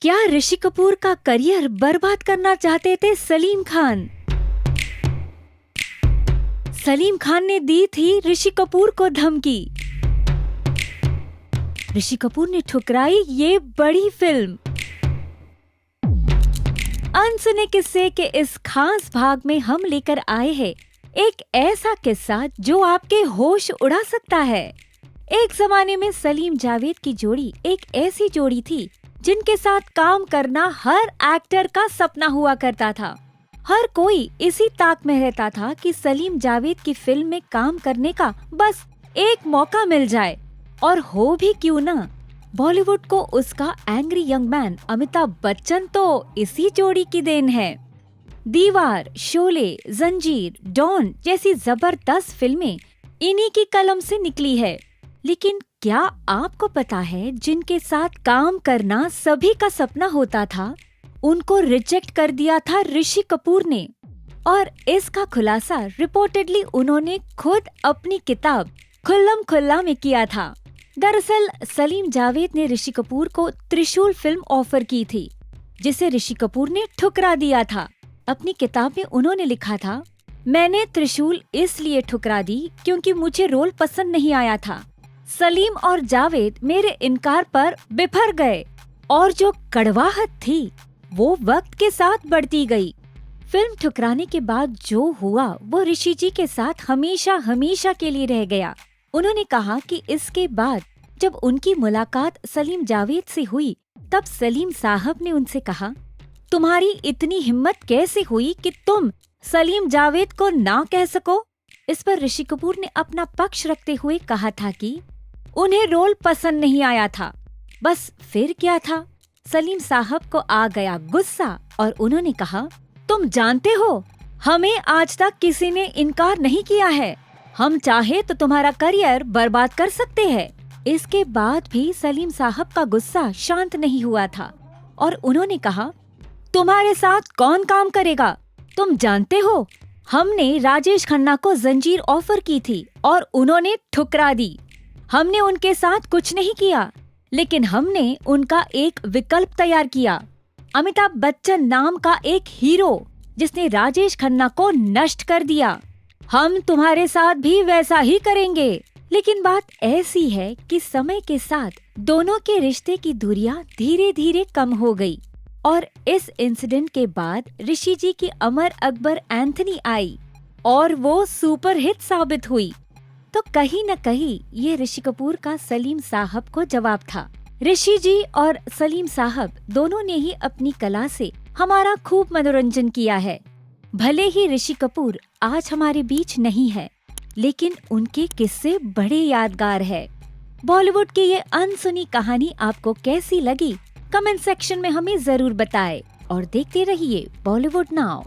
क्या ऋषि कपूर का करियर बर्बाद करना चाहते थे सलीम खान? सलीम खान ने दी थी ऋषि कपूर को धमकी। ऋषि कपूर ने ठुकराई ये बड़ी फिल्म। अनसुने किस्से के इस खास भाग में हम लेकर आए हैं एक ऐसा किस्सा जो आपके होश उड़ा सकता है। एक जमाने में सलीम जावेद की जोड़ी एक ऐसी जोड़ी थी जिनके साथ काम करना हर एक्टर का सपना हुआ करता था। हर कोई इसी ताक में रहता था कि सलीम जावेद की फिल्म में काम करने का बस एक मौका मिल जाए, और हो भी क्यों ना। बॉलीवुड को उसका angry young man Amitabh Bachchan तो इसी जोड़ी की देन है। दीवार, शोले, जंजीर, डॉन जैसी जबरदस्त फिल्में इन्हीं की कलम से निकली है। लेकिन क्या आपको पता है जिनके साथ काम करना सभी का सपना होता था, उनको रिजेक्ट कर दिया था ऋषि कपूर ने। और इसका खुलासा रिपोर्टेडली उन्होंने खुद अपनी किताब खुल्लम खुल्ला में किया था। दरअसल सलीम जावेद ने ऋषि कपूर को त्रिशूल फिल्म ऑफर की थी, जिसे ऋषि कपूर ने ठुकरा दिया था। अपनी किताब में उन्होंने लिखा था, मैंने त्रिशूल इसलिए ठुकरा दी क्योंकि मुझे रोल पसंद नहीं आया था। सलीम और जावेद मेरे इनकार पर बिफर गए, और जो कड़वाहट थी वो वक्त के साथ बढ़ती गई। फिल्म ठुकराने के बाद जो हुआ वो ऋषि जी के साथ हमेशा हमेशा के लिए रह गया। उन्होंने कहा कि इसके बाद जब उनकी मुलाकात सलीम जावेद से हुई, तब सलीम साहब ने उनसे कहा, तुम्हारी इतनी हिम्मत कैसे हुई कि तुम सलीम जावेद को ना कह सको। इस पर ऋषि कपूर ने अपना पक्ष रखते हुए कहा था कि उन्हें रोल पसंद नहीं आया था। बस फिर क्या था, सलीम साहब को आ गया गुस्सा और उन्होंने कहा, तुम जानते हो हमें आज तक किसी ने इनकार नहीं किया है, हम चाहे तो तुम्हारा करियर बर्बाद कर सकते हैं। इसके बाद भी सलीम साहब का गुस्सा शांत नहीं हुआ था और उन्होंने कहा, तुम्हारे साथ कौन काम करेगा? तुम जानते हो हमने राजेश खन्ना को जंजीर ऑफर की थी और उन्होंने ठुकरा दी। हमने उनके साथ कुछ नहीं किया, लेकिन हमने उनका एक विकल्प तैयार किया, अमिताभ बच्चन नाम का एक हीरो जिसने राजेश खन्ना को नष्ट कर दिया। हम तुम्हारे साथ भी वैसा ही करेंगे। लेकिन बात ऐसी है कि समय के साथ दोनों के रिश्ते की दूरियां धीरे धीरे कम हो गई, और इस इंसिडेंट के बाद ऋषि जी की अमर अकबर एंथनी आई और वो सुपरहिट साबित हुई। तो कहीं न कहीं ये ऋषि कपूर का सलीम साहब को जवाब था। ऋषि जी और सलीम साहब दोनों ने ही अपनी कला से हमारा खूब मनोरंजन किया है। भले ही ऋषि कपूर आज हमारे बीच नहीं है, लेकिन उनके किस्से बड़े यादगार है। बॉलीवुड की ये अनसुनी कहानी आपको कैसी लगी? कमेंट सेक्शन में हमें जरूर बताएं और देखते रहिए बॉलीवुड नाउ।